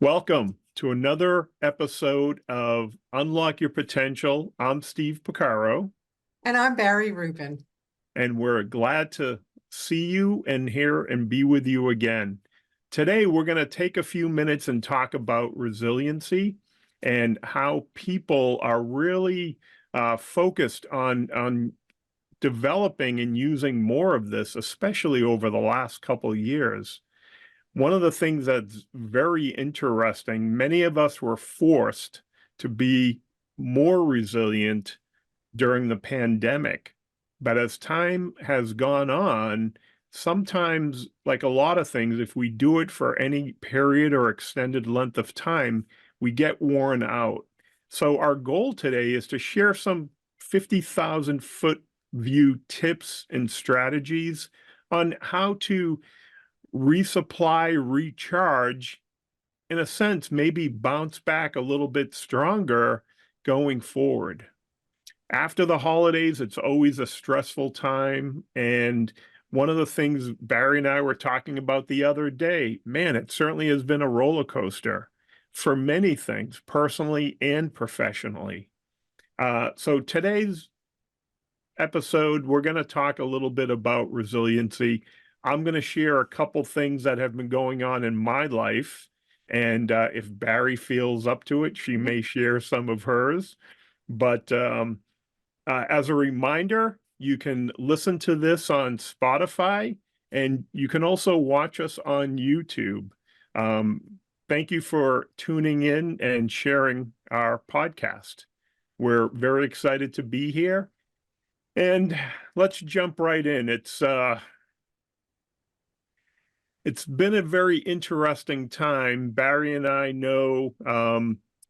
Welcome to another episode of Unlock Your Potential. I'm Steve Picaro, And I'm Barry Rubin. and we're glad to see you and hear and be with you again. Today, we're going to take a few minutes and talk about resiliency and how people are really focused on developing and using more of this, especially over the last couple of years. One of the things that's very interesting, many of us were forced to be more resilient during the pandemic. But as time has gone on, sometimes, like a lot of things, if we do it for any period or extended length of time, we get worn out. So our goal today is to share some 50,000 foot view tips and strategies on how to resupply, recharge, in a sense, maybe bounce back a little bit stronger going forward. After the holidays, it's always a stressful time. And one of the things Barry and I were talking about the other day, man, it certainly has been a roller coaster for many things, personally and professionally. So today's episode, we're going to talk a little bit about resiliency. I'm going to share a couple things that have been going on in my life. And if Barry feels up to it, she may share some of hers. But as a reminder, you can listen to this on Spotify and you can also watch us on YouTube. Um, Thank you for tuning in and sharing our podcast. We're very excited to be here. And let's jump right in. It's been a very interesting time. Barry and I know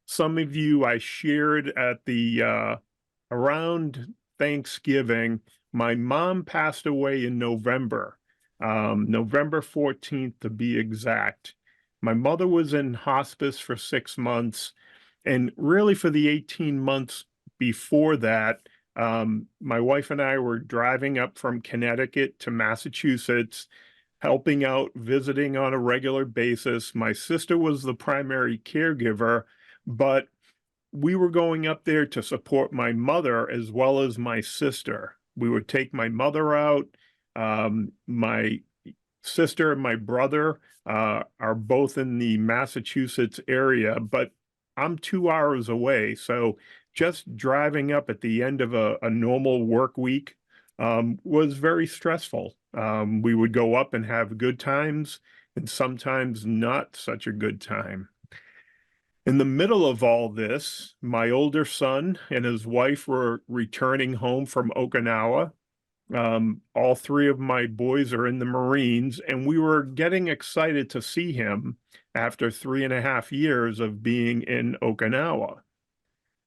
some of you I shared at the around Thanksgiving. My mom passed away in November, November 14th to be exact. My mother was in hospice for 6 months, and really for the 18 months before that, my wife and I were driving up from Connecticut to Massachusetts, helping out, visiting on a regular basis. My sister was the primary caregiver, but we were going up there to support my mother as well as my sister. We would take my mother out. My sister and my brother are both in the Massachusetts area, but I'm 2 hours away. So just driving up at the end of a normal work week was very stressful. We would go up and have good times and sometimes not such a good time. In the middle of all this, my older son and his wife were returning home from Okinawa. All three of my boys are in the Marines, and we were getting excited to see him after 3.5 years of being in Okinawa.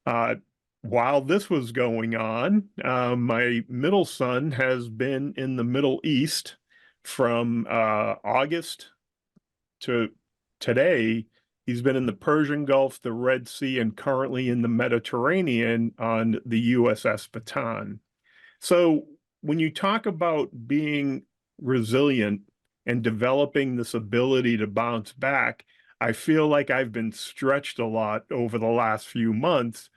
Uh, while this was going on, my middle son has been in the Middle East from August to today. He's been in the Persian Gulf, the Red Sea, and currently in the Mediterranean on the USS Bataan. So when you talk about being resilient and developing this ability to bounce back, I feel like I've been stretched a lot over the last few months,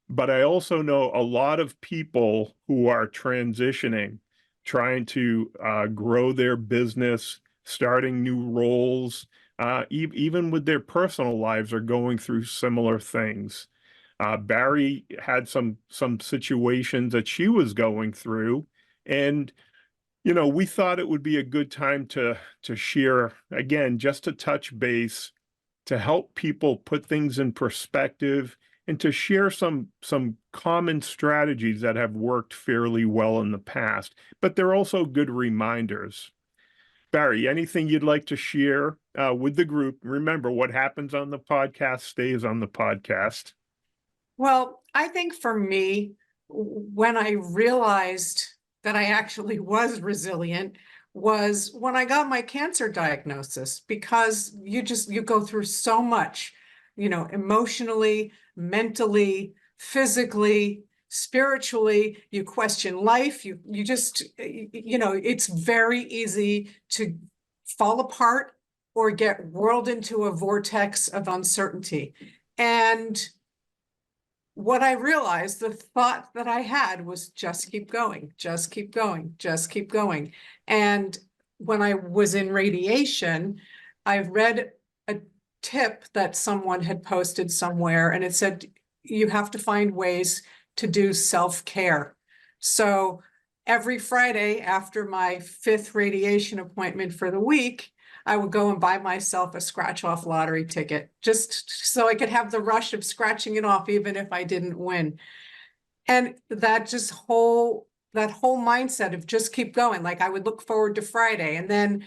but I also know a lot of people who are transitioning, trying to grow their business, starting new roles, even with their personal lives, are going through similar things. Barry had some situations that she was going through, and we thought it would be a good time to share again, just to touch base, to help people put things in perspective, and to share some common strategies that have worked fairly well in the past. But they're also good reminders. Barry, anything you'd like to share with the group? Remember, what happens on the podcast stays on the podcast. Well, I think for me, when I realized that I actually was resilient was when I got my cancer diagnosis, because you go through so much, emotionally, mentally, physically, spiritually. You question life. You just, it's very easy to fall apart or get whirled into a vortex of uncertainty. And what I realized, the thought that I had was just keep going, just keep going, just keep going. And when I was in radiation, I read a tip that someone had posted somewhere, and it said, you have to find ways to do self-care. So every Friday after my 5th radiation appointment for the week, I would go and buy myself a scratch-off lottery ticket just so I could have the rush of scratching it off, even if I didn't win. And that whole mindset of just keep going. Like I would look forward to Friday, and then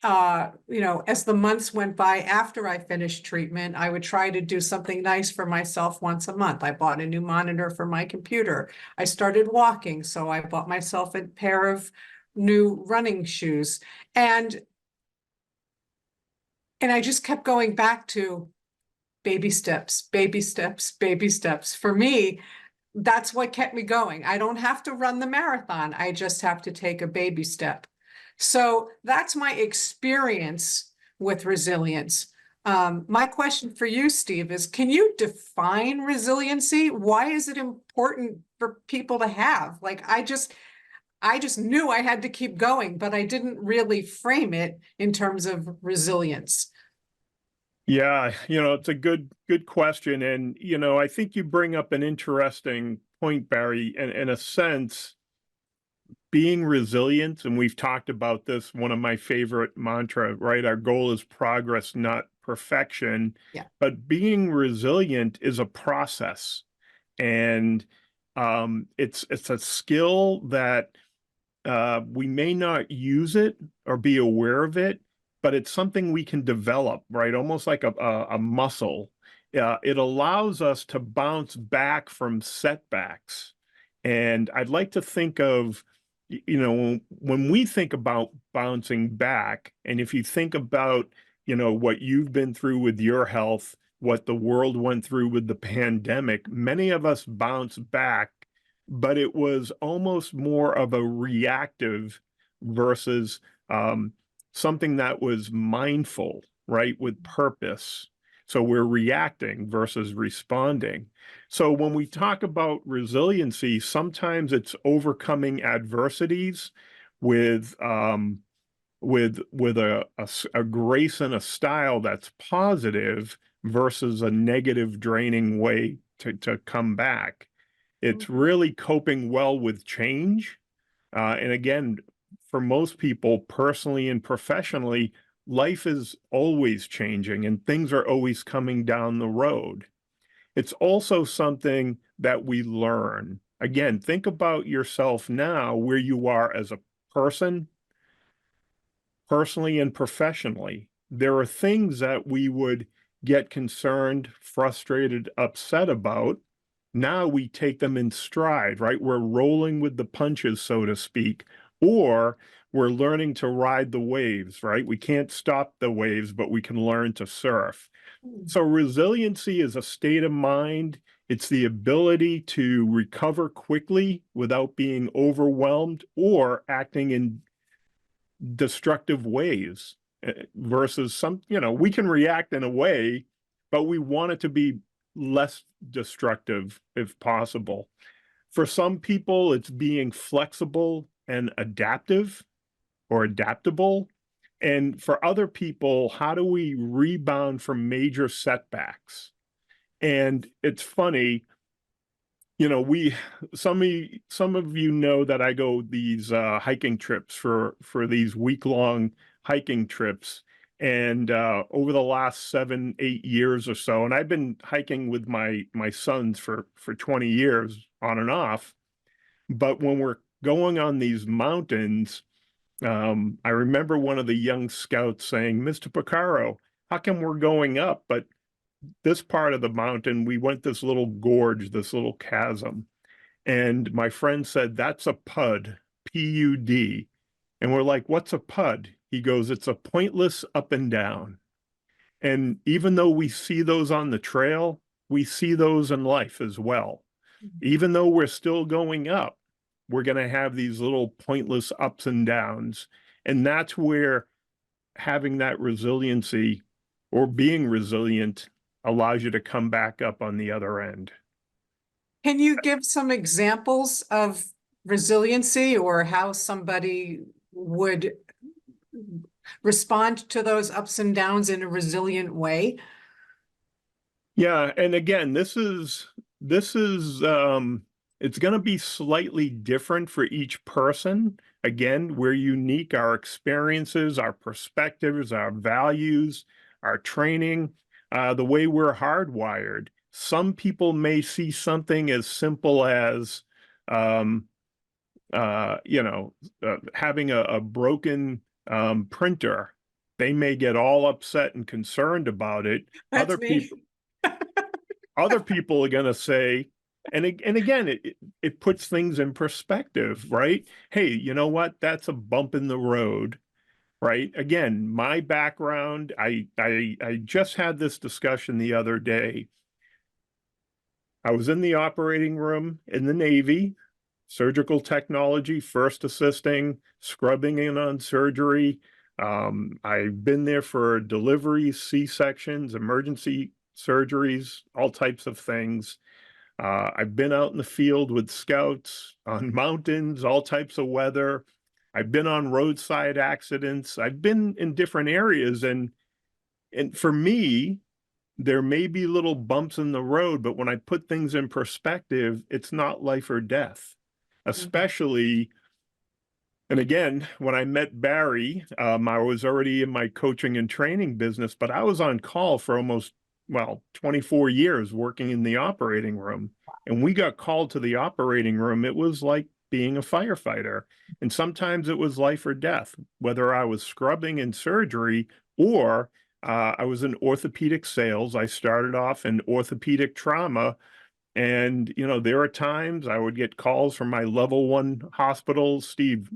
as the months went by after I finished treatment, I would try to do something nice for myself once a month. I bought a new monitor for my computer. I started walking, so I bought myself a pair of new running shoes. And I just kept going back to baby steps, baby steps, baby steps. For me, that's what kept me going. I don't have to run the marathon. I just have to take a baby step. So that's my experience with resilience. My question for you, Steve, is can you define resiliency? Why is it important for people to have? Like, I just knew I had to keep going, but I didn't really frame it in terms of resilience. Yeah, it's a good question. And, I think you bring up an interesting point, Barry, in a sense, being resilient, and we've talked about this, one of my favorite mantra, right? Our goal is progress, not perfection. Yeah. But being resilient is a process. And it's a skill that we may not use it or be aware of it, but it's something we can develop, right? Almost like a muscle. It allows us to bounce back from setbacks. And I'd like to think of, when we think about bouncing back, and if you think about, what you've been through with your health, what the world went through with the pandemic, many of us bounce back, but it was almost more of a reactive versus something that was mindful, right, with purpose. So we're reacting versus responding. So when we talk about resiliency, sometimes it's overcoming adversities with a grace and a style that's positive versus a negative, draining way to come back. It's really coping well with change. And again, for most people, personally and professionally, life is always changing and things are always coming down the road. It's also something that we learn. Again, think about yourself now, where you are as a person, personally and professionally. There are things that we would get concerned, frustrated, upset about. Now we take them in stride, right? We're rolling with the punches, so to speak, or we're learning to ride the waves, right? We can't stop the waves, but we can learn to surf. So resiliency is a state of mind. It's the ability to recover quickly without being overwhelmed or acting in destructive ways versus we can react in a way, but we want it to be less destructive if possible. For some people, it's being flexible and adaptive or adaptable. And for other people, how do we rebound from major setbacks? And it's funny, some of you know that I go these hiking trips for these week-long hiking trips. And over the last 7, 8 years or so, and I've been hiking with my sons for 20 years on and off. But when we're going on these mountains, I remember one of the young scouts saying, "Mr. Picaro, how come we're going up? But this part of the mountain, we went this little gorge, this little chasm." And my friend said, "That's a PUD, PUD." And we're like, "What's a PUD?" He goes, "It's a pointless up and down." And even though we see those on the trail, we see those in life as well. Even though we're still going up, we're going to have these little pointless ups and downs. And that's where having that resiliency or being resilient allows you to come back up on the other end. Can you give some examples of resiliency or how somebody would respond to those ups and downs in a resilient way? Yeah, and again, this is it's going to be slightly different for each person. Again, we're unique, our experiences, our perspectives, our values, our training, the way we're hardwired. Some people may see something as simple as um, having a broken printer. They may get all upset and concerned about it. That's me. Other people are going to say, and again, it puts things in perspective, right? Hey, you know what? That's a bump in the road, right? Again, my background, I just had this discussion the other day. I was in the operating room in the Navy, surgical technology, first assisting, scrubbing in on surgery. I've been there for deliveries, C-sections, emergency surgeries, all types of things. I've been out in the field with scouts on mountains, all types of weather. I've been on roadside accidents. I've been in different areas, and for me, there may be little bumps in the road, but when I put things in perspective, it's not life or death, Mhm. especially. And again, when I met Barry, I was already in my coaching and training business, but I was on call for almost, well, 24 years working in the operating room. And we got called to the operating room. It was like being a firefighter. And sometimes it was life or death, whether I was scrubbing in surgery or I was in orthopedic sales. I started off in orthopedic trauma, and, there are times I would get calls from my level one hospitals, Steve,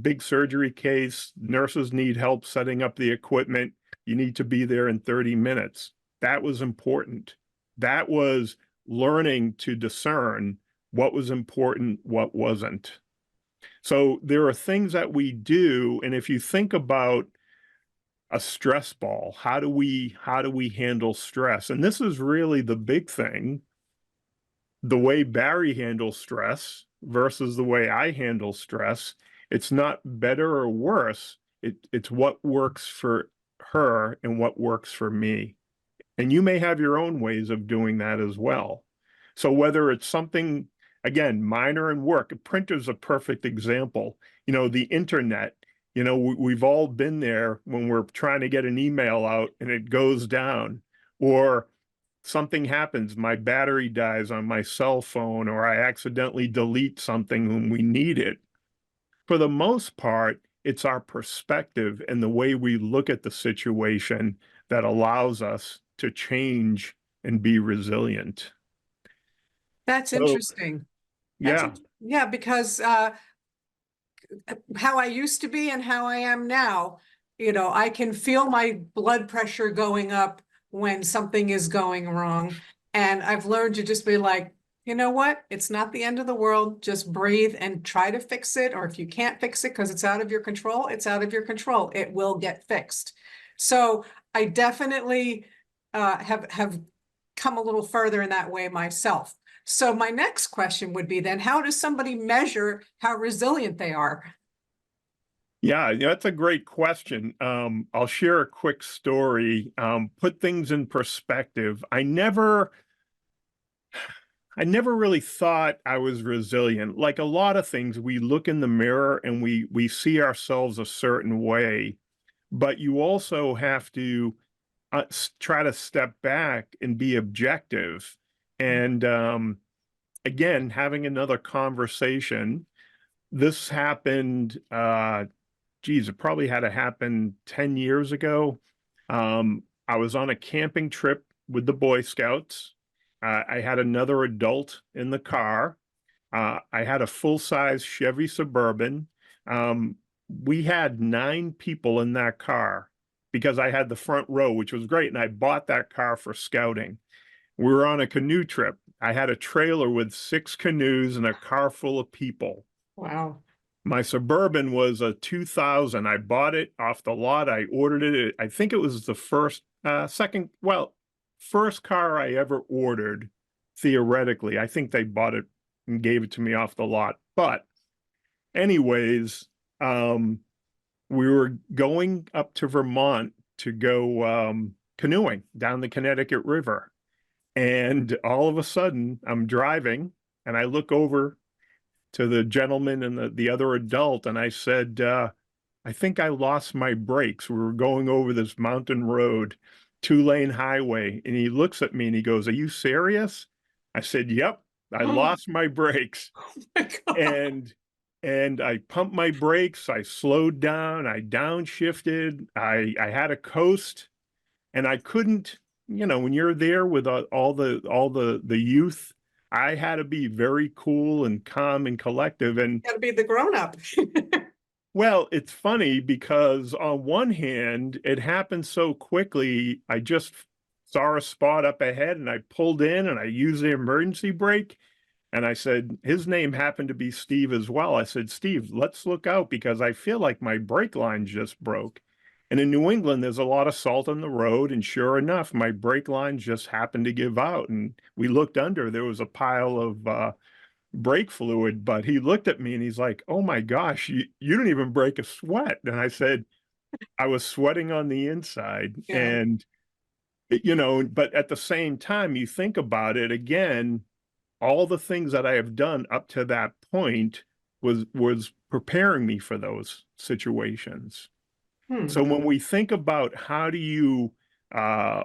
big surgery case, nurses need help setting up the equipment. You need to be there in 30 minutes. That was important. That was learning to discern what was important, what wasn't. So there are things that we do, and if you think about a stress ball, how do we handle stress? And this is really the big thing, the way Barry handles stress versus the way I handle stress. It's not better or worse. It's what works for her and what works for me. And you may have your own ways of doing that as well. So whether it's something, again, minor in work, a printer's a perfect example. The internet, we've all been there when we're trying to get an email out and it goes down, or something happens, my battery dies on my cell phone, or I accidentally delete something when we need it. For the most part, it's our perspective and the way we look at the situation that allows us to change and be resilient. That's So, interesting. yeah, Yeah, because how I used to be and how I am now, I can feel my blood pressure going up when something is going wrong. And I've learned to just be like, you know what? It's not the end of the world. Just breathe and try to fix it. Or if you can't fix it because it's out of your control, it's out of your control. It will get fixed. So I definitely have come a little further in that way myself. So my next question would be then, how does somebody measure how resilient they are? yeah, that's a great question. I'll share a quick story, put things in perspective. I never really thought I was resilient. Like a lot of things, we look in the mirror and we see ourselves a certain way, but you also have to try to step back and be objective. And again, having another conversation. This happened, geez, it probably had to happen 10 years ago. I was on a camping trip with the Boy Scouts. I had another adult in the car. I had a full-size Chevy Suburban. Um, we had 9 people in that car because I had the front row, which was great. And I bought that car for scouting. We were on a canoe trip. I had a trailer with 6 canoes and a car full of people. Wow. My Suburban was a 2000. I bought it off the lot. I ordered it. I think it was the first car I ever ordered, theoretically. I think they bought it and gave it to me off the lot. But anyways, we were going up to Vermont to go canoeing down the Connecticut River. And all of a sudden, I'm driving and I look over to the gentleman and the other adult, and I said, I think I lost my brakes. We were going over this mountain road, 2-lane highway, and he looks at me and he goes, "Are you serious?" I said, "Yep, I Oh lost my brakes." my God. And I pumped my brakes, I slowed down, I downshifted, I had a coast, and I couldn't, when you're there with all the youth, I had to be very cool and calm and collective. And Got to be the grown up. well, it's funny because on one hand, it happened so quickly. I just saw a spot up ahead and I pulled in and I used the emergency brake. And I said, his name happened to be Steve as well. I said, "Steve, let's look out because I feel like my brake line just broke." And in New England, there's a lot of salt on the road. And sure enough, my brake line just happened to give out. And we looked under, there was a pile of brake fluid. But he looked at me and he's like, "Oh my gosh, you don't even break a sweat." And I said, "I was sweating on the inside." Yeah. And, but at the same time, you think about it again, all the things that I have done up to that point was preparing me for those situations. Hmm. So when we think about how do you uh,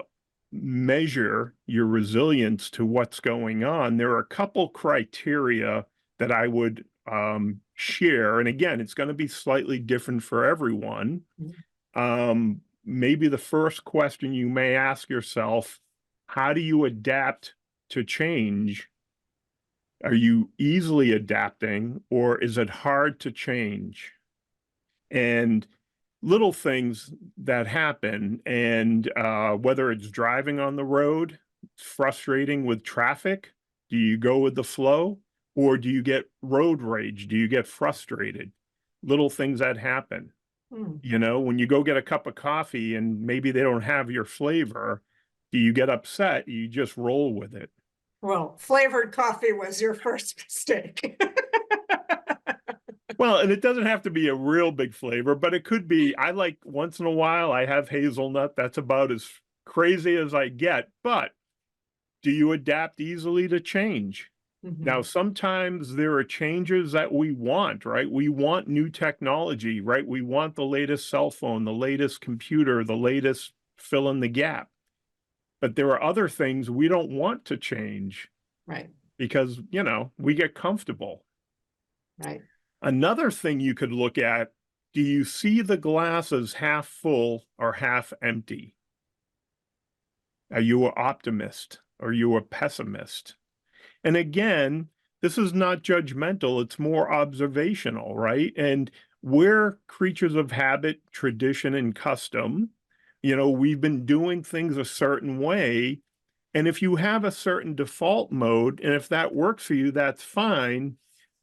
measure your resilience to what's going on, there are a couple criteria that I would share. And again, it's going to be slightly different for everyone. Maybe the first question you may ask yourself, how do you adapt to change? Are you easily adapting or is it hard to change? And little things that happen, and whether it's driving on the road, it's frustrating with traffic. Do you go with the flow or do you get road rage? Do you get frustrated? Little things that happen. Hmm. When you go get a cup of coffee and maybe they don't have your flavor, do you get upset? You just roll with it. Well, flavored coffee was your first mistake. Well, and it doesn't have to be a real big flavor, but it could be. I like once in a while, I have hazelnut. That's about as crazy as I get. But do you adapt easily to change? Now, Mhm. sometimes there are changes that we want, right? We want new technology, right? We want the latest cell phone, the latest computer, the latest fill in the gap. But there are other things we don't want to change Right, because, we get comfortable. right. Another thing you could look at, do you see the glass as half full or half empty? Are you an optimist? Are you a pessimist? And again, this is not judgmental, it's more observational, right? And we're creatures of habit, tradition, and custom. We've been doing things a certain way. And if you have a certain default mode, and if that works for you, that's fine.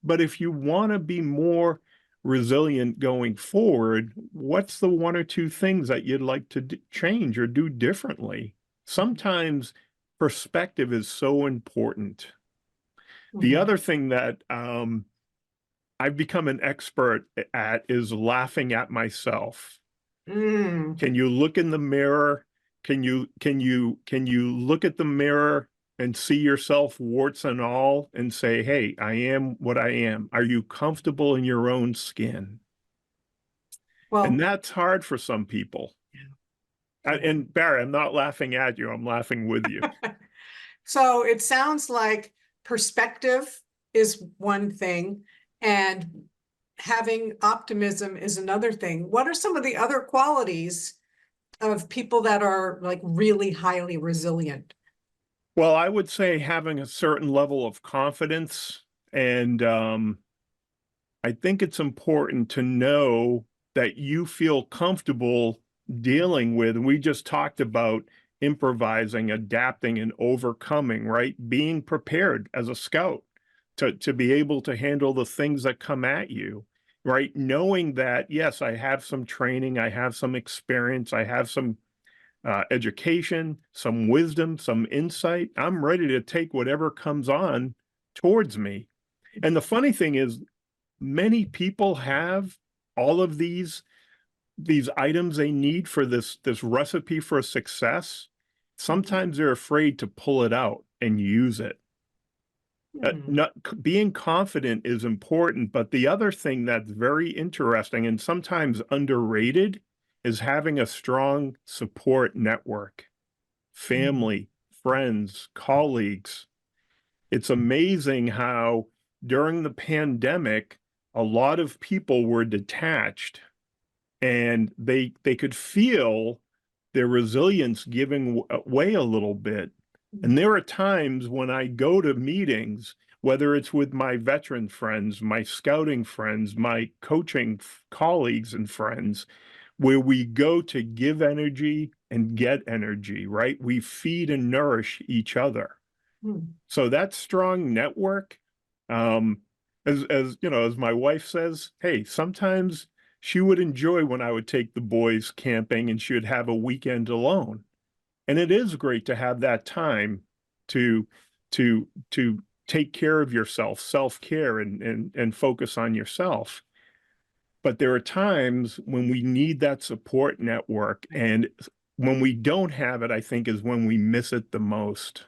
But if you want to be more resilient going forward, what's the one or two things that you'd like to change or do differently? Sometimes perspective is so important. The Mhm. other thing that I've become an expert at is laughing at myself. Mm. Can you look in the mirror? Can you look at the mirror and see yourself warts and all and say, "Hey, I am what I am." Are you comfortable in your own skin? And Well, that's hard for some people. yeah. And Barry, I'm not laughing at you, I'm laughing with you. So it sounds like perspective is one thing and having optimism is another thing. What are some of the other qualities of people that are like really highly resilient? Well, I would say having a certain level of confidence, and I think it's important to know that you feel comfortable dealing with, and we just talked about improvising, adapting, and overcoming, right? Being prepared as a scout to be able to handle the things that come at you. right? Knowing that, yes, I have some training, I have some experience, I have some education, some wisdom, some insight. I'm ready to take whatever comes on towards me. And the funny thing is, many people have all of these items they need for this recipe for success. Sometimes they're afraid to pull it out and use it. Hmm. Not being confident is important, but the other thing that's very interesting and sometimes underrated is having a strong support network, Hmm. family, friends, colleagues. It's amazing how during the pandemic, a lot of people were detached and they could feel their resilience giving way a little bit. And there are times when I go to meetings, whether it's with my veteran friends, my scouting friends, my coaching colleagues and friends, where we go to give energy and get energy, right? We feed and nourish each other. Hmm. So that strong network, um, as you know, as my wife says, hey, sometimes she would enjoy when I would take the boys camping and she would have a weekend alone. And it is great to have that time to to take care of yourself, self-care and focus on yourself. But there are times when we need that support network, Right. and when we don't have it, I think is when we miss it the most.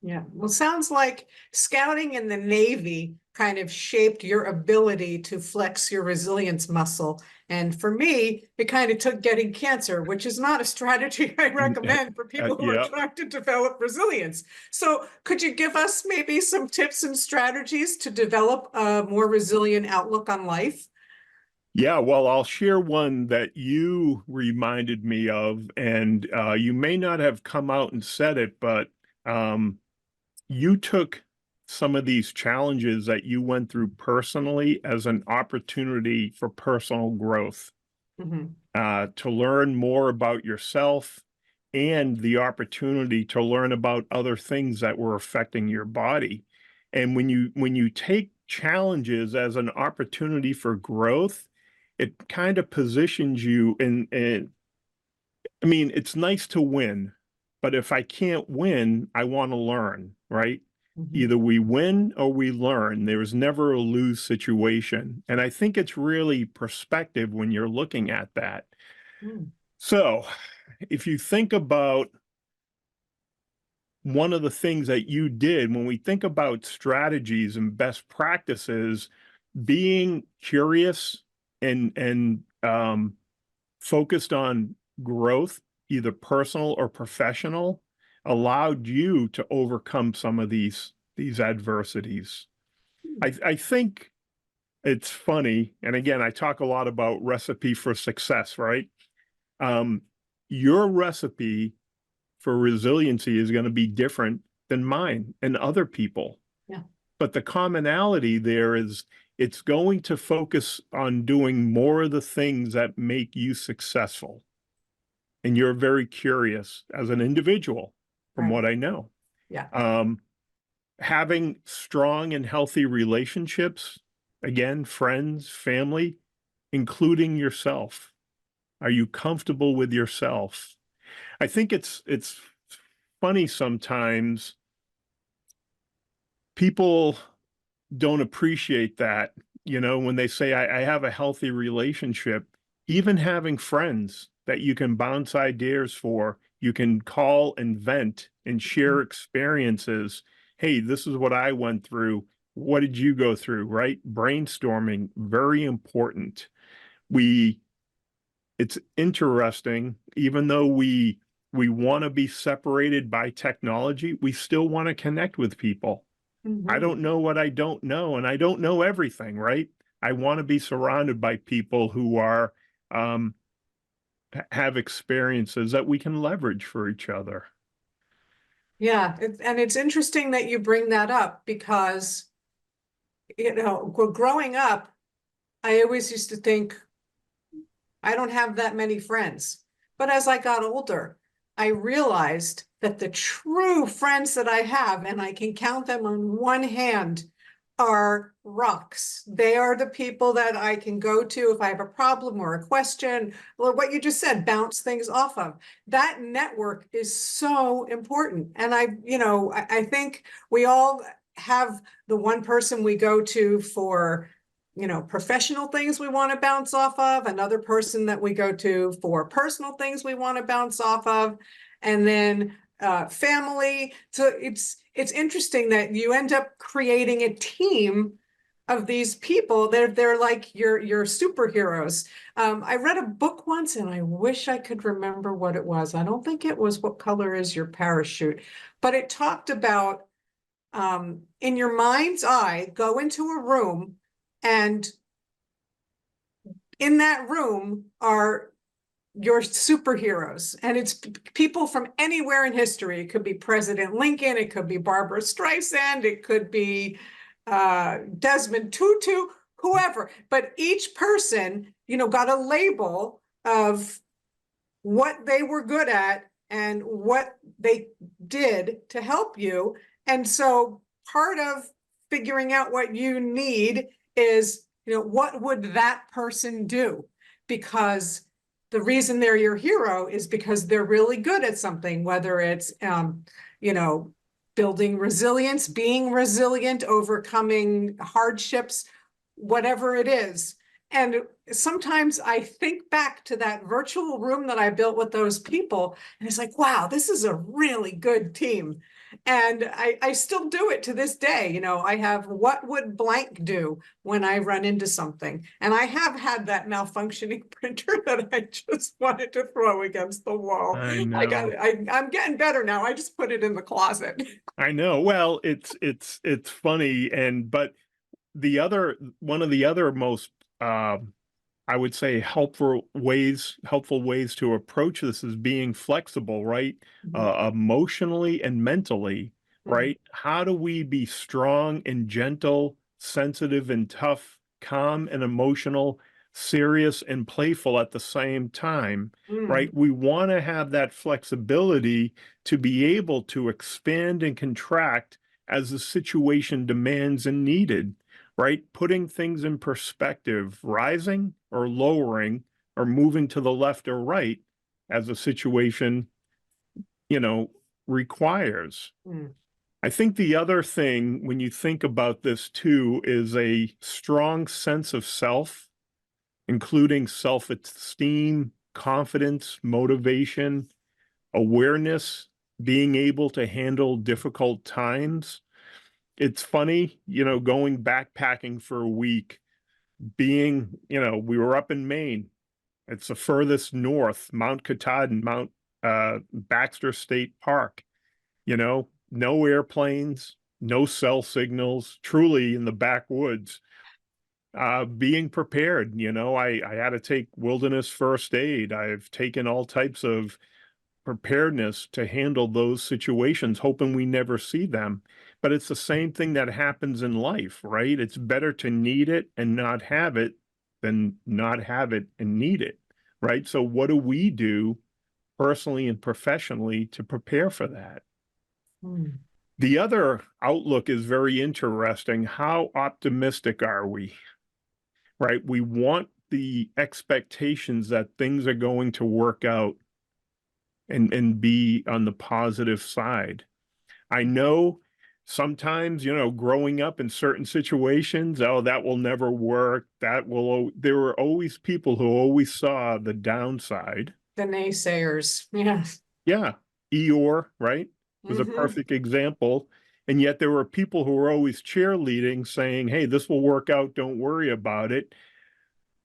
Yeah, well, sounds like scouting in the Navy kind of shaped your ability to flex your resilience muscle. And for me, it kind of took getting cancer, which is not a strategy I recommend for people who are Yeah. trying to develop resilience. So, could you give us maybe some tips and strategies to develop a more resilient outlook on life? Yeah, well, I'll share one that you reminded me of, and you may not have come out and said it, but um, you took some of these challenges that you went through personally as an opportunity for personal growth, Mhm. to learn more about yourself and the opportunity to learn about other things that were affecting your body. And when you take challenges as an opportunity for growth, it kind of positions you in. I mean, it's nice to win, but if I can't win, I want to learn, right? Mhm. Either we win or we learn. There is never a lose situation. And I think it's really perspective when you're looking at that. Mm. So, if you think about one of the things that you did when we think about strategies and best practices, being curious and focused on growth, either personal or professional, allowed you to overcome some of these adversities. I think it's funny, and again, I talk a lot about recipe for success, right? Um, your recipe for resiliency is going to be different than mine and other people. Yeah. But the commonality there is it's going to focus on doing more of the things that make you successful. And you're very curious as an individual, from Right. what I know. Yeah. Um, Having strong and healthy relationships, again, friends, family, including yourself. Are you comfortable with yourself? I think it's funny sometimes people don't appreciate that, when they say, I have a healthy relationship, even having friends that you can bounce ideas for, you can call and vent and share experiences. Hey, this is what I went through. What did you go through, right? Brainstorming, very important. We It's interesting, even though we want to be separated by technology, we still want to connect with people. I Mhm. don't know what I don't know, and I don't know everything, right? I want to be surrounded by people who are um, have experiences that we can leverage for each other. Yeah, and it's interesting that you bring that up because, growing up, I always used to think I don't have that many friends. But as I got older, I realized that the true friends that I have, and I can count them on one hand, are rocks. They are the people that I can go to if I have a problem or a question, or what you just said, bounce things off of. That network is so important. And I think we all have the one person we go to for, professional things we want to bounce off of, another person that we go to for personal things we want to bounce off of, and then family. So it's interesting that you end up creating a team of these people. They're like your superheroes. I read a book once, and I wish I could remember what it was. I don't think it was What Color Is Your Parachute, but it talked about in your mind's eye, go into a room, and in that room are your superheroes, and it's people from anywhere in history. It could be President Lincoln, it could be Barbara Streisand, it could be Desmond Tutu, whoever. But each person, got a label of what they were good at and what they did to help you. And so part of figuring out what you need is, what would that person do? Because the reason they're your hero is because they're really good at something, whether it's, building resilience, being resilient, overcoming hardships, whatever it is. And sometimes I think back to that virtual room that I built with those people, and it's like, wow, this is a really good team. And I still do it to this day. I have what would blank do when I run into something. And I have had that malfunctioning printer that I just wanted to throw against the wall. I know. I'm getting better now. I just put it in the closet. I know. Well, it's funny, but one of the other most I would say helpful ways to approach this is being flexible, right? Emotionally and mentally, right? How do we be strong and gentle, sensitive and tough, calm and emotional, serious and playful at the same time, right? We want to have that flexibility to be able to expand and contract as the situation demands and needed, right? Putting things in perspective, rising or lowering or moving to the left or right as a situation, requires. I think the other thing when you think about this too is a strong sense of self, including self-esteem, confidence, motivation, awareness, being able to handle difficult times. It's funny, going backpacking for a week, we were up in Maine. It's the furthest north, Mount Katahdin, Mount Baxter State Park. No airplanes, no cell signals, truly in the backwoods. Being prepared, I had to take wilderness first aid. I've taken all types of preparedness to handle those situations, hoping we never see them. But it's the same thing that happens in life, right? It's better to need it and not have it than not have it and need it, right? So what do we do personally and professionally to prepare for that? The other outlook is very interesting. How optimistic are we, right? We want the expectations that things are going to work out and be on the positive side. I know sometimes, growing up in certain situations, oh, that will never work. There were always people who always saw the downside. The naysayers. Yes. Yeah. Eeyore, right? Was a perfect example. And yet there were people who were always cheerleading, saying, hey, this will work out. Don't worry about it.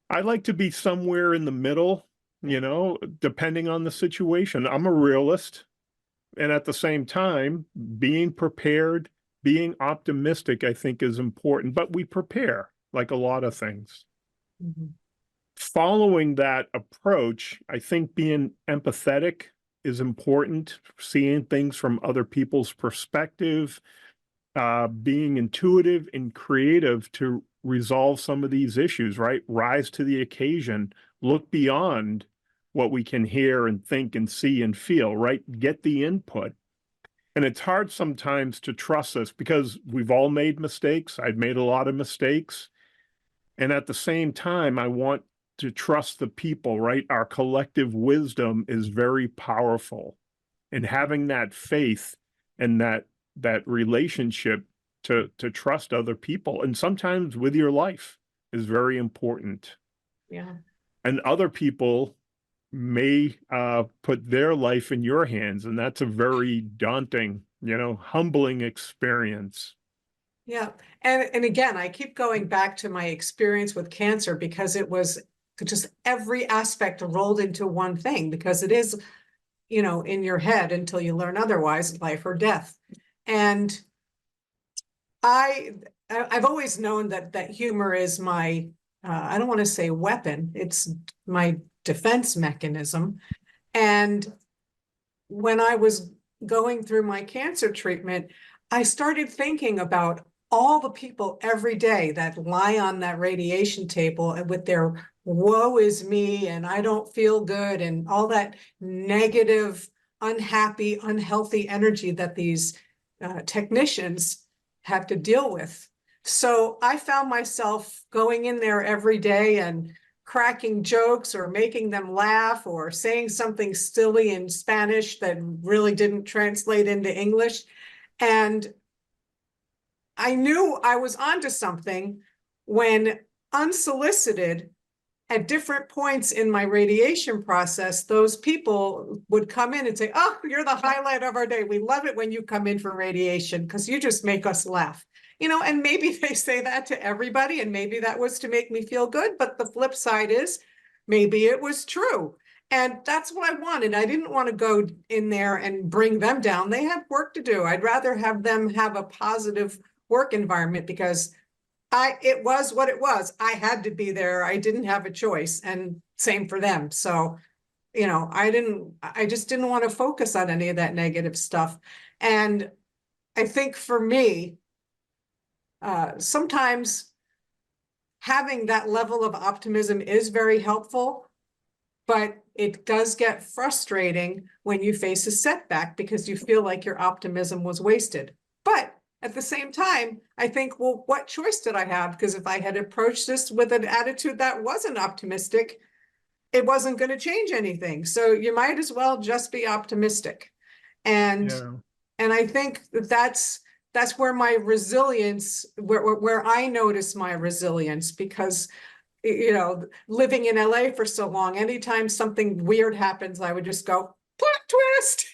I like to be somewhere in the middle, depending on the situation. I'm a realist. And at the same time, being prepared, being optimistic, I think is important, but we prepare like a lot of things. Following that approach, I think being empathetic is important, seeing things from other people's perspective, being intuitive and creative to resolve some of these issues, right? Rise to the occasion, look beyond what we can hear and think and see and feel, right? Get the input. And it's hard sometimes to trust this because we've all made mistakes. I've made a lot of mistakes. And at the same time, I want to trust the people, right? Our collective wisdom is very powerful. And having that faith and that relationship to trust other people, and sometimes with your life, is very important. Yeah. And other people may put their life in your hands, and that's a very daunting, humbling experience. Yeah. And again, I keep going back to my experience with cancer because it was just every aspect rolled into one thing because it is, in your head until you learn otherwise, life or death. And I I've always known that humor is my I don't want to say weapon, it's my defense mechanism. And when I was going through my cancer treatment, I started thinking about all the people every day that lie on that radiation table with their woe is me and I don't feel good and all that negative, unhappy, unhealthy energy that these technicians have to deal with. So I found myself going in there every day and cracking jokes or making them laugh or saying something silly in Spanish that really didn't translate into English. And I knew I was onto something when unsolicited at different points in my radiation process, those people would come in and say, "Oh, you're the highlight of our day. We love it when you come in for radiation because you just make us laugh." And maybe they say that to everybody, and maybe that was to make me feel good. But the flip side is maybe it was true. And that's what I wanted. I didn't want to go in there and bring them down. They have work to do. I'd rather have them have a positive work environment because it was what it was. I had to be there. I didn't have a choice, and same for them. So, I just didn't want to focus on any of that negative stuff. And I think for me, sometimes having that level of optimism is very helpful, but it does get frustrating when you face a setback because you feel like your optimism was wasted. But at the same time, I think, well, what choice did I have? Because if I had approached this with an attitude that wasn't optimistic, it wasn't going to change anything. So you might as well just be optimistic. And Yeah. and I think that's where my resilience, where I notice my resilience, because living in LA for so long, anytime something weird happens, I would just go, plot twist.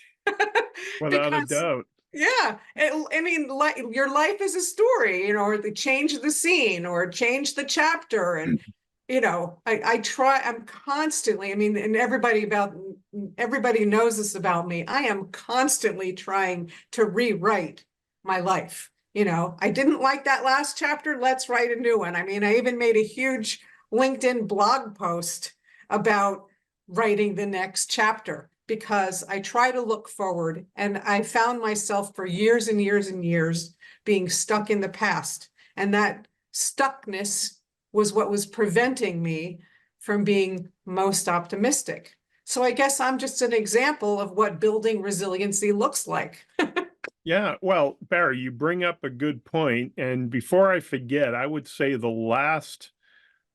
Without a Because doubt. yeah, I mean, your life is a story, or they change the scene or change the chapter. And, I'm constantly, I mean, and everybody knows this about me. I am constantly trying to rewrite my life. I didn't like that last chapter. Let's write a new one. I mean, I even made a huge LinkedIn blog post about writing the next chapter because I try to look forward, and I found myself for years and years and years being stuck in the past. And that stuckness was what was preventing me from being most optimistic. So I guess I'm just an example of what building resiliency looks like. Yeah, well, Barry, you bring up a good point. And before I forget, I would say the last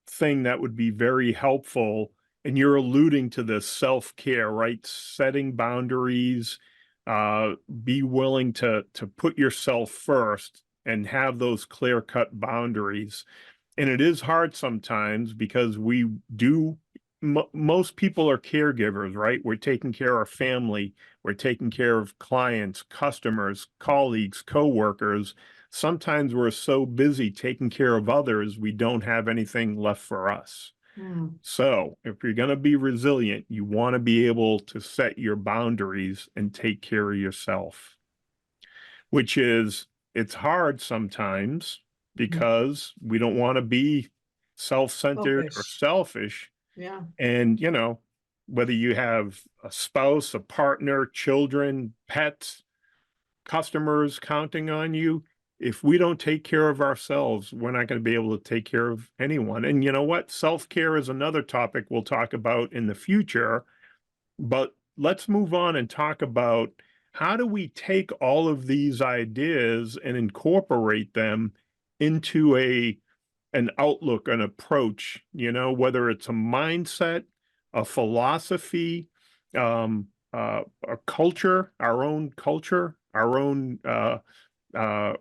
thing that would be very helpful, and you're alluding to this self-care, right? Setting boundaries, uh, be willing to put yourself first and have those clear-cut boundaries. And it is hard sometimes because we do, most people are caregivers, right? We're taking care of family, we're taking care of clients, customers, colleagues, coworkers. Sometimes we're so busy taking care of others, we don't have anything left for us. Hmm. So if you're going to be resilient, you want to be able to set your boundaries and take care of yourself, which is, it's hard sometimes because we don't want to be self-centered or Selfish. selfish. Yeah. And, whether you have a spouse, a partner, children, pets, customers counting on you, if we don't take care of ourselves, we're not going to be able to take care of anyone. And you know what? Self-care is another topic we'll talk about in the future. But let's move on and talk about how do we take all of these ideas and incorporate them into an outlook, an approach, whether it's a mindset, a philosophy, a culture, our own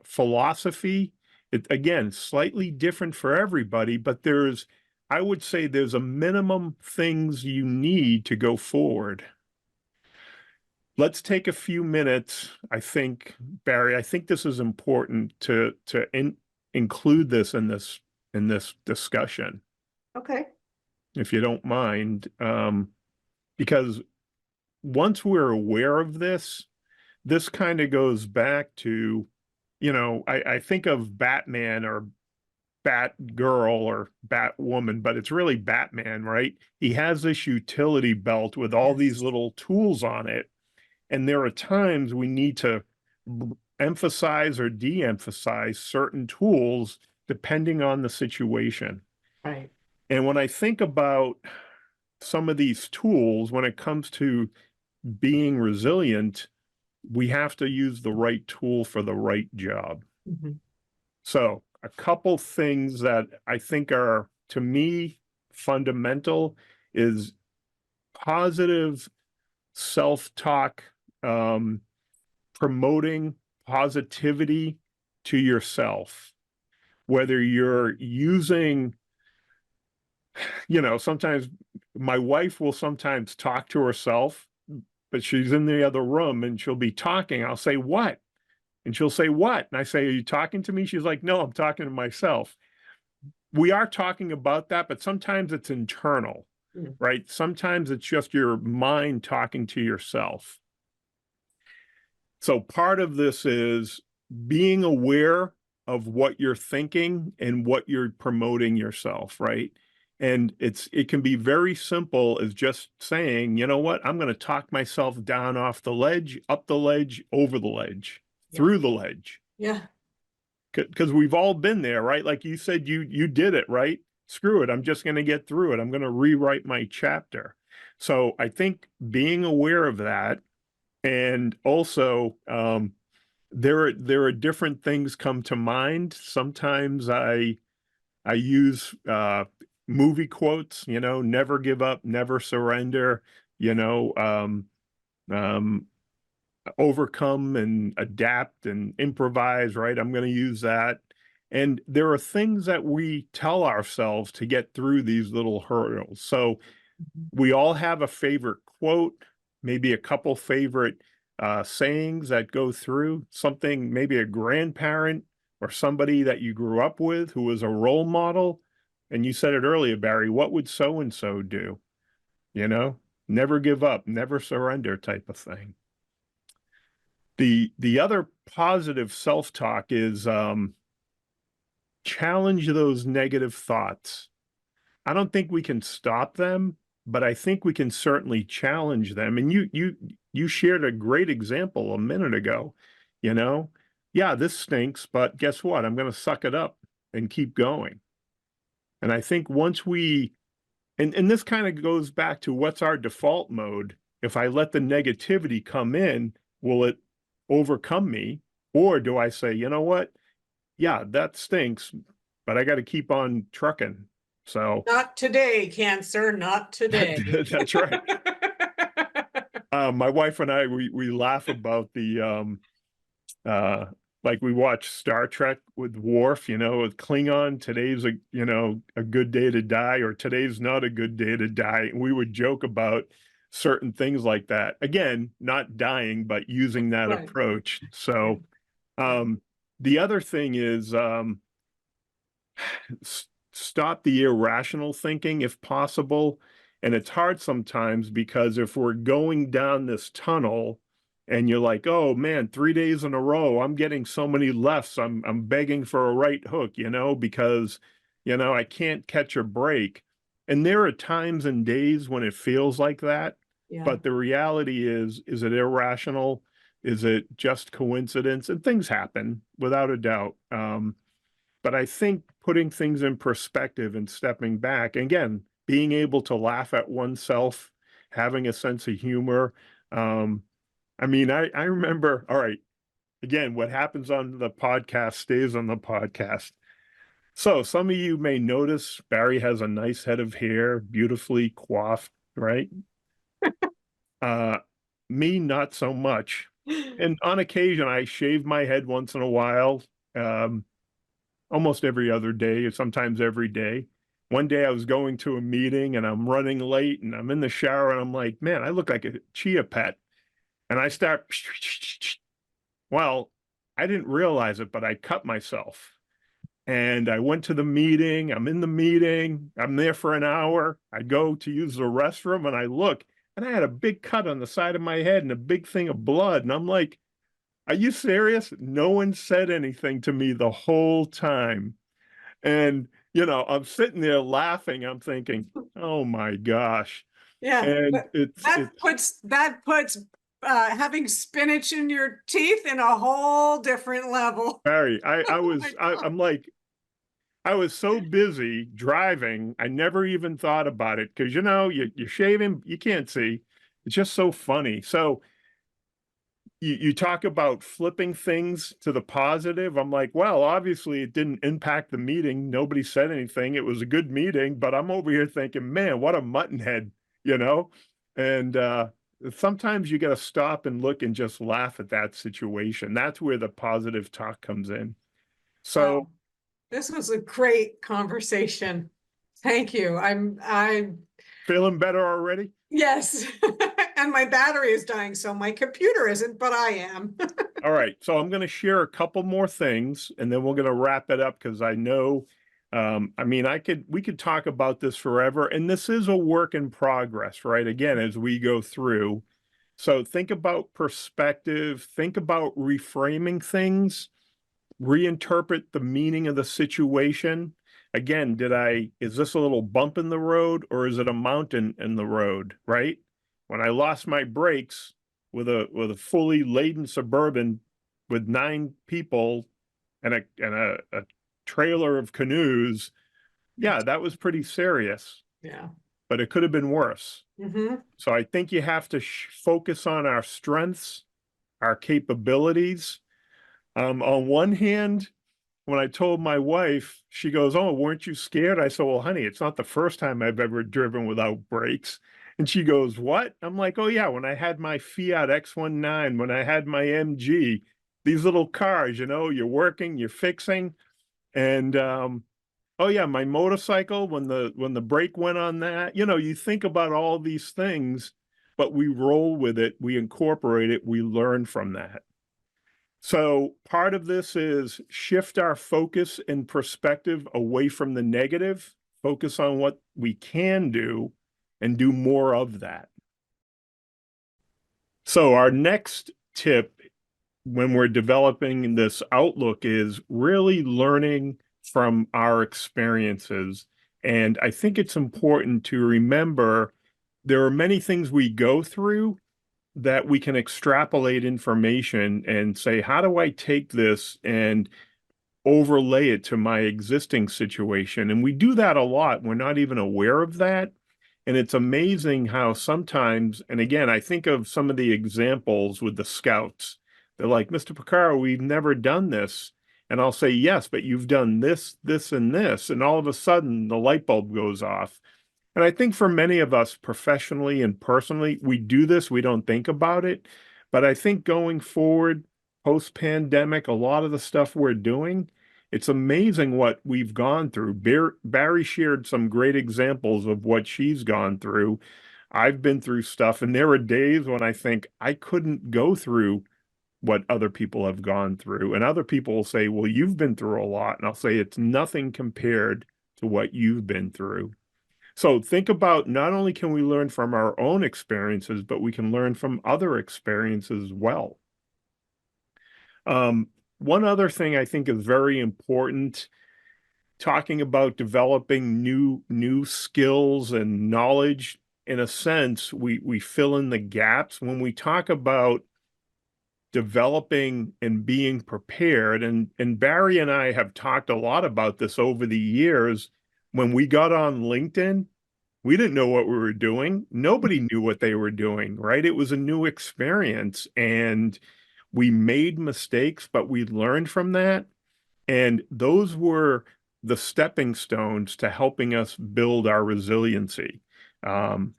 philosophy. Again, slightly different for everybody, but I would say there's a minimum things you need to go forward. Let's take a few minutes. I think, Barry, I think this is important to include this in this discussion, Okay. if you don't mind, because once we're aware of this, this kind of goes back to, I think of Batman or Batgirl or Batwoman, but it's really Batman, right? He has this utility belt with all these Yes. little tools on it. And there are times we need to emphasize or de-emphasize certain tools depending on the situation. Right. And when I think about some of these tools, when it comes to being resilient, we have to use the right tool for the right job. Mhm. So a couple things that I think are, to me, fundamental is positive self-talk, promoting positivity to yourself, whether you're using, sometimes my wife will sometimes talk to herself, but she's in the other room and she'll be talking. I'll say, "What?" And she'll say, "What?" And I say, "Are you talking to me?" She's like, "No, I'm talking to myself." We are talking about that, but sometimes it's internal, Mm. right? Sometimes it's just your mind talking to yourself. So part of this is being aware of what you're thinking and what you're promoting yourself, right? And it can be very simple as just saying, you know what, I'm going to talk myself down off the ledge, up the ledge, over the ledge, Yeah. through the ledge. Yeah. Because we've all been there, right? Like you said, you did it, right? Screw it. I'm just going to get through it. I'm going to rewrite my chapter. So I think being aware of that, and also there are different things come to mind. Sometimes I use movie quotes, never give up, never surrender, you know, um, um, overcome and adapt and improvise, right? I'm going to use that. And there are things that we tell ourselves to get through these little hurdles. So Mhm. we all have a favorite quote, maybe a couple favorite sayings that go through something, maybe a grandparent or somebody that you grew up with who was a role model. And you said it earlier, Barry, what would so and so do? You know, never give up, never surrender type of thing. The other positive self-talk is challenge those negative thoughts. I don't think we can stop them, but I think we can certainly challenge them. And you shared a great example a minute ago, you know. Yeah, this stinks, but guess what? I'm going to suck it up and keep going. And I think once we and this kind of goes back to what's our default mode. If I let the negativity come in, will it overcome me? Or do I say, you know what? Yeah, that stinks, but I got to keep on trucking. So Not today, Cancer, not today. that's right. My wife and I, we laugh about the uh like we watch Star Trek with Worf, with Klingon, today's a good day to die, or today's not a good day to die. And we would joke about certain things like that. Again, not dying, but using that Right. approach. Yeah. So Yeah. the other thing is stop the irrational thinking if possible. And it's hard sometimes because if we're going down this tunnel and you're like, oh man, 3 days in a row, I'm getting so many lefts. I'm begging for a right hook, because I can't catch a break. And there are times and days when it feels like that. Yeah. But the reality is it irrational? Is it just coincidence? And things happen without a doubt. But I think putting things in perspective and stepping back, and again, being able to laugh at oneself, having a sense of humor, um, I mean, I remember, all right, again, what happens on the podcast stays on the podcast. So some of you may notice Barry has a nice head of hair, beautifully coiffed, right? Uh, Me, not so much. And on occasion, I shave my head once in a while, um, almost every other day, or sometimes every day. One day I was going to a meeting and I'm running late and I'm in the shower and I'm like, man, I look like a chia pet. And I start, well, I didn't realize it, but I cut myself. And I went to the meeting. I'm in the meeting. I'm there for an hour. I go to use the restroom and I look and I had a big cut on the side of my head and a big thing of blood. And I'm like, are you serious? No one said anything to me the whole time. And, I'm sitting there laughing. I'm thinking, oh my gosh. Yeah, And but it's that puts having spinach in your teeth in a whole different level. Barry, I Oh my was, God. I'm like, I was so busy driving, I never even thought about it because you're shaving, you can't see. It's just so funny. So you talk about flipping things to the positive. I'm like, well, obviously it didn't impact the meeting. Nobody said anything. It was a good meeting, but I'm over here thinking, man, what a mutton head, you know? And sometimes you got to stop and look and just laugh at that situation. That's where the positive talk comes in. So Well, this was a great conversation. Thank you. I'm feeling better already? yes. And my battery is dying, so my computer isn't, but I am. All right, so I'm going to share a couple more things, and then we're going to wrap it up because I know, I mean, we could talk about this forever, and this is a work in progress, right? Again, as we go through. So think about perspective, think about reframing things, reinterpret the meaning of the situation. Again, is this a little bump in the road or is it a mountain in the road, right? When I lost my brakes with a fully laden Suburban with 9 people and a trailer of canoes, yeah, that was pretty serious, Yeah. but it could have been worse. Hmm. So I think you have to focus on our strengths, our capabilities. On one hand, when I told my wife, she goes, "Oh, weren't you scared?" I said, "Well, honey, it's not the first time I've ever driven without brakes." And she goes, "What?" I'm like, "Oh, yeah, when I had my Fiat X19, when I had my MG, these little cars, you're working, you're fixing." And oh yeah, my motorcycle, when the brake went on that, you think about all these things, but we roll with it, we incorporate it, we learn from that. So part of this is shift our focus and perspective away from the negative, focus on what we can do, and do more of that. So our next tip when we're developing this outlook is really learning from our experiences. And I think it's important to remember there are many things we go through that we can extrapolate information and say, how do I take this and overlay it to my existing situation? And we do that a lot. We're not even aware of that. And it's amazing how sometimes, and again, I think of some of the examples with the scouts. They're like, Mr. Picaro, we've never done this. And I'll say, yes, but you've done this, this, and this. And all of a sudden, the light bulb goes off. And I think for many of us professionally and personally, we do this, we don't think about it. But I think going forward, post-pandemic, a lot of the stuff we're doing, it's amazing what we've gone through. Barry shared some great examples of what she's gone through. I've been through stuff, and there are days when I think I couldn't go through what other people have gone through. And other people will say, well, you've been through a lot. And I'll say, it's nothing compared to what you've been through. So think about not only can we learn from our own experiences, but we can learn from other experiences as well. Um, One other thing I think is very important, talking about developing new skills and knowledge. In a sense, we fill in the gaps when we talk about developing and being prepared. And Barry and I have talked a lot about this over the years. When we got on LinkedIn, We didn't know what we were doing. Nobody knew what they were doing, right? It was a new experience and we made mistakes, but we learned from that. And those were the stepping stones to helping us build our resiliency. Um,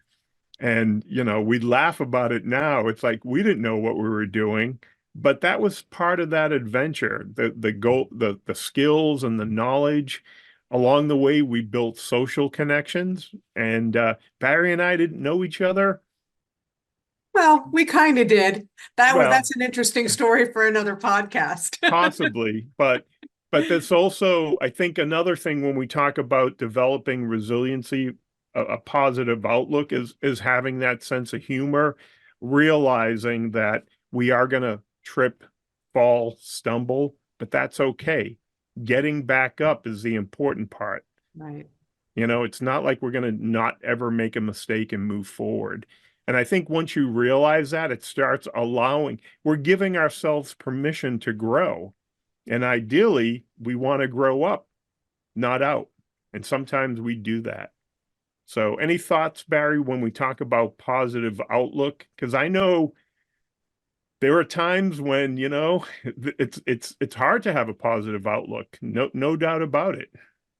and, we laugh about it now. It's like we didn't know what we were doing, but that was part of that adventure. The goal, the skills and the knowledge. Along the way, we built social connections. And Barry and I didn't know each other. Well, we kind of did. Well, That's an interesting story for another podcast. possibly, but there's also, I think, another thing when we talk about developing resiliency, a positive outlook is having that sense of humor, realizing that we are going to trip, fall, stumble, but that's okay. Getting back up is the important part. Right. It's not like we're going to not ever make a mistake and move forward. And I think once you realize that, it starts we're giving ourselves permission to grow. And ideally, we want to grow up, not out. And sometimes we do that. So, any thoughts, Barry, when we talk about positive outlook? Because I know there are times when, it's hard to have a positive outlook. No doubt about it.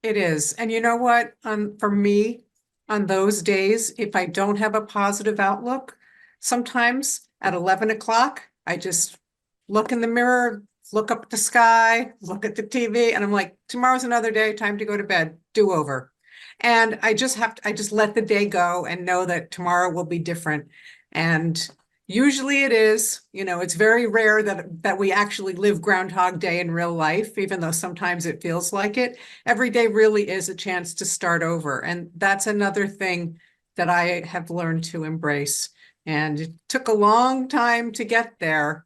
It is. And you know what? For me, on those days, if I don't have a positive outlook, sometimes at 11 o'clock, I just look in the mirror, look up at the sky, look at the TV, and I'm like, tomorrow's another day, time to go to bed, do over. And I just let the day go and know that tomorrow will be different. And usually it is, it's very rare that we actually live Groundhog Day in real life, even though sometimes it feels like it. Every day really is a chance to start over. And that's another thing that I have learned to embrace. And it took a long time to get there,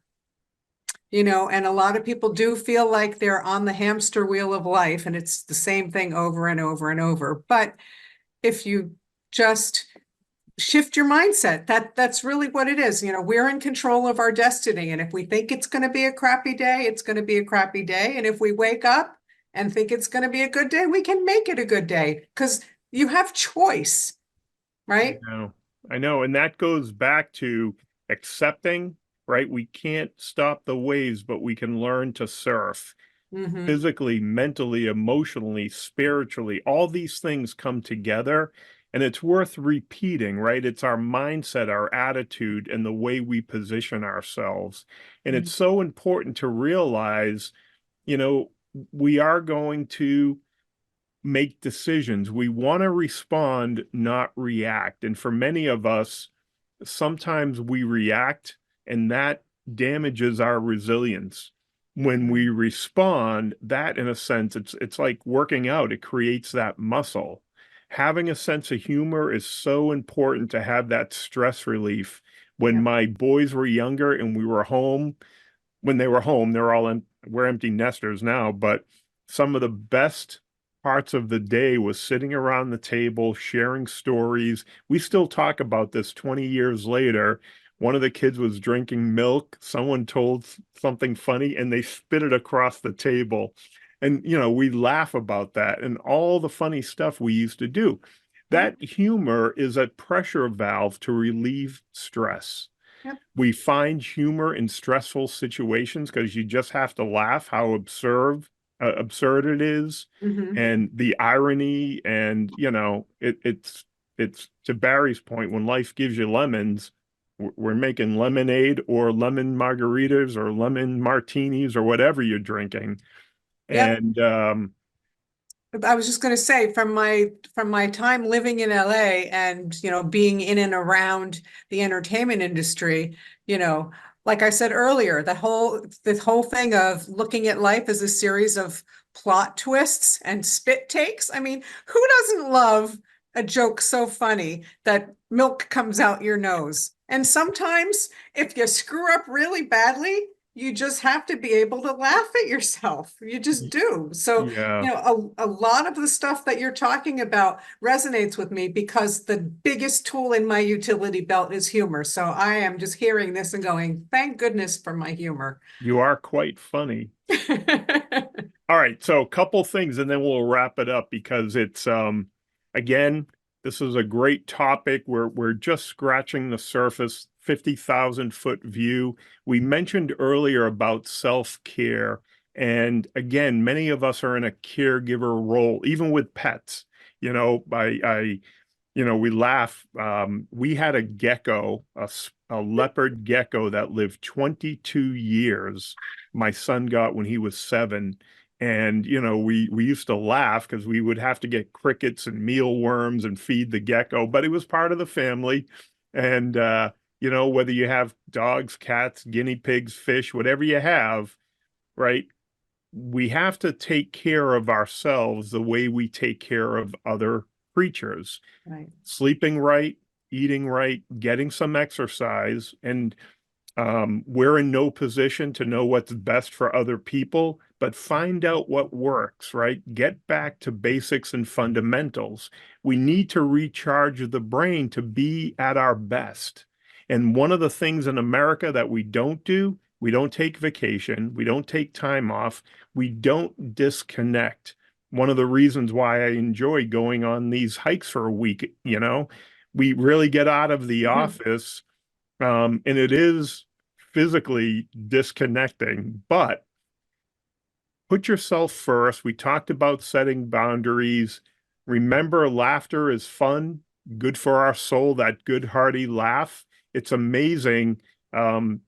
and a lot of people do feel like they're on the hamster wheel of life and it's the same thing over and over and over. But if you just shift your mindset, that's really what it is. We're in control of our destiny. And if we think it's going to be a crappy day, it's going to be a crappy day. And if we wake up and think it's going to be a good day, we can make it a good day because you have choice, I right? know. I know. And that goes back to accepting, right? We can't stop the waves, but we can learn to surf Mm-hmm. physically, mentally, emotionally, spiritually. All these things come together. And it's worth repeating, right? It's our mindset, our attitude, and the way we position ourselves. And it's so important to realize, you know, we are going to make decisions. We want to respond, not react. And for many of us, sometimes we react and that damages our resilience. When we respond, that in a sense, it's like working out. It creates that muscle. Having a sense of humor is so important to have that stress relief. When Yeah. my boys were younger and we were home, when they were home, we're empty nesters now, but some of the best parts of the day was sitting around the table, sharing stories. We still talk about this 20 years later. One of the kids was drinking milk. Someone told something funny and they spit it across the table. And, we laugh about that and all the funny stuff we used to do. Yeah. That humor is a pressure valve to relieve stress. Yep. We find humor in stressful situations because you just have to laugh how absurd it is, Mm-hmm. and the irony. And it's to Barry's point, when life gives you lemons, we're making lemonade or lemon margaritas or lemon martinis or whatever you're drinking. Yep. And I was just going to say from my time living in LA and being in and around the entertainment industry, like I said earlier, the whole thing of looking at life as a series of plot twists and spit takes. I mean, who doesn't love a joke so funny that milk comes out your nose? And sometimes if you screw up really badly, you just have to be able to laugh at yourself. You just do. So yeah, a lot of the stuff that you're talking about resonates with me because the biggest tool in my utility belt is humor. So I am just hearing this and going, thank goodness for my humor. you are quite funny. All right, so a couple things and then we'll wrap it up because it's again, This is a great topic. We're just scratching the surface, 50,000-foot view. We mentioned earlier about self-care. And again, many of us are in a caregiver role, even with pets. We laugh. We had a gecko, a leopard gecko that lived 22 years. My son got when he was 7. And, we used to laugh because we would have to get crickets and mealworms and feed the gecko, but it was part of the family. And, whether you have dogs, cats, guinea pigs, fish, whatever you have, right? We have to take care of ourselves the way we take care of other creatures. Right. Sleeping right, eating right, getting some exercise, and we're in no position to know what's best for other people, but find out what works, right? Get back to basics and fundamentals. We need to recharge the brain to be at our best. And one of the things in America that we don't do, we don't take vacation, we don't take time off, we don't disconnect. One of the reasons why I enjoy going on these hikes for a week, we really get out of the office, and it is physically disconnecting, but put yourself first. We talked about setting boundaries. Remember, laughter is fun, good for our soul, that good, hearty laugh. It's amazing. Um,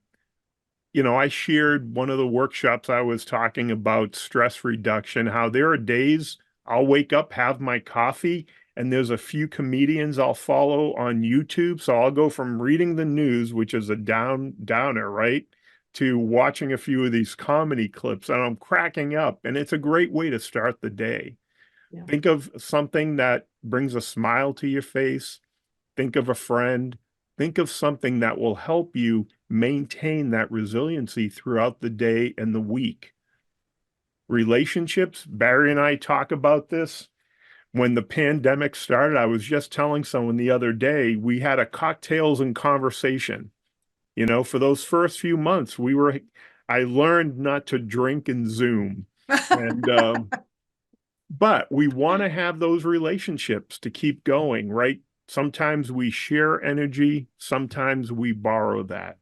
I shared one of the workshops I was talking about stress reduction, how there are days I'll wake up, have my coffee, and there's a few comedians I'll follow on YouTube. So I'll go from reading the news, which is a downer, right? To watching a few of these comedy clips, and I'm cracking up. And it's a great way to start the day. Yeah. Think of something that brings a smile to your face. Think of a friend. Think of something that will help you maintain that resiliency throughout the day and the week. Relationships, Barry and I talk about this. When the pandemic started, I was just telling someone the other day, we had a cocktails and conversation. For those first few months, I learned not to drink and Zoom. And, but we want to have those relationships to keep going, right? Sometimes we share energy, sometimes we borrow that.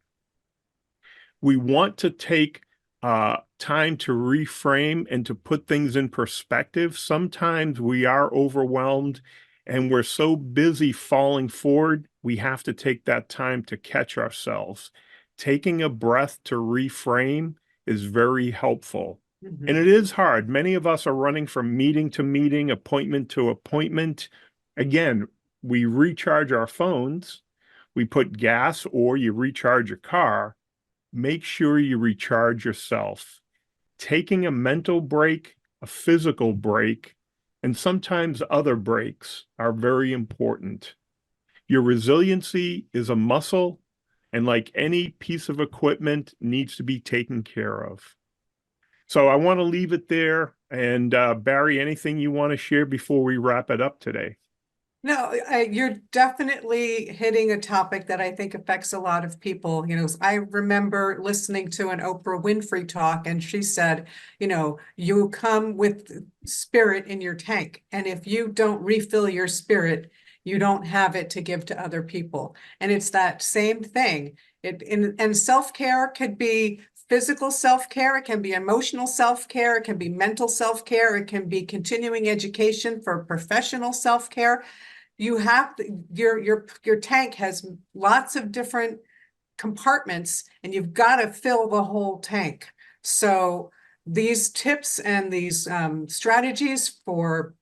We want to take time to reframe and to put things in perspective. Sometimes we are overwhelmed and we're so busy falling forward, we have to take that time to catch ourselves. Taking a breath to reframe is very helpful. And it is hard. Many of us are running from meeting to meeting, appointment to appointment. Again, we recharge our phones, we put gas, or you recharge your car. Make sure you recharge yourself. Taking a mental break, a physical break, and sometimes other breaks are very important. Your resiliency is a muscle, and like any piece of equipment, needs to be taken care of. So I want to leave it there. And Barry, anything you want to share before we wrap it up today? No, you're definitely hitting a topic that I think affects a lot of people. I remember listening to an Oprah Winfrey talk, and she said, you come with spirit in your tank. And if you don't refill your spirit, you don't have it to give to other people. And it's that same thing. And self-care could be physical self-care, it can be emotional self-care, it can be mental self-care, it can be continuing education for professional self-care. You have your tank has lots of different compartments, and you've got to fill the whole tank. So these tips and these strategies for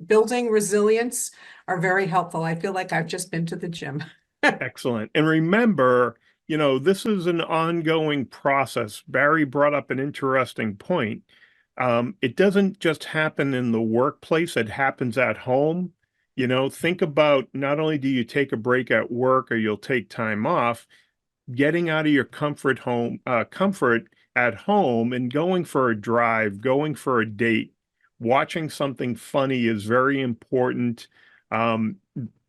building resilience are very helpful. I feel like I've just been to the gym. Excellent. And remember, this is an ongoing process. Barry brought up an interesting point. It doesn't just happen in the workplace, it happens at home. Think about, not only do you take a break at work or you'll take time off, getting out of your comfort at home and going for a drive, going for a date, watching something funny is very important. Um,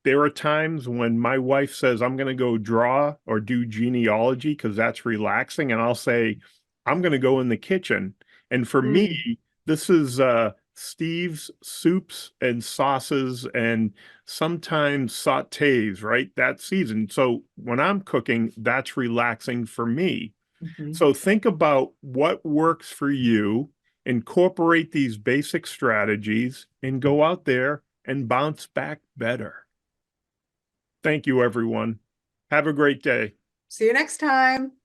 there are times when my wife says, I'm going to go draw or do genealogy because that's relaxing. And I'll say, I'm going to go in the kitchen. And for me, this is Steve's soups and sauces and sometimes sautés, right? That season. So when I'm cooking, that's relaxing for me. Mhm. So think about what works for you, incorporate these basic strategies, and go out there and bounce back better. Thank you, everyone. Have a great day. See you next time.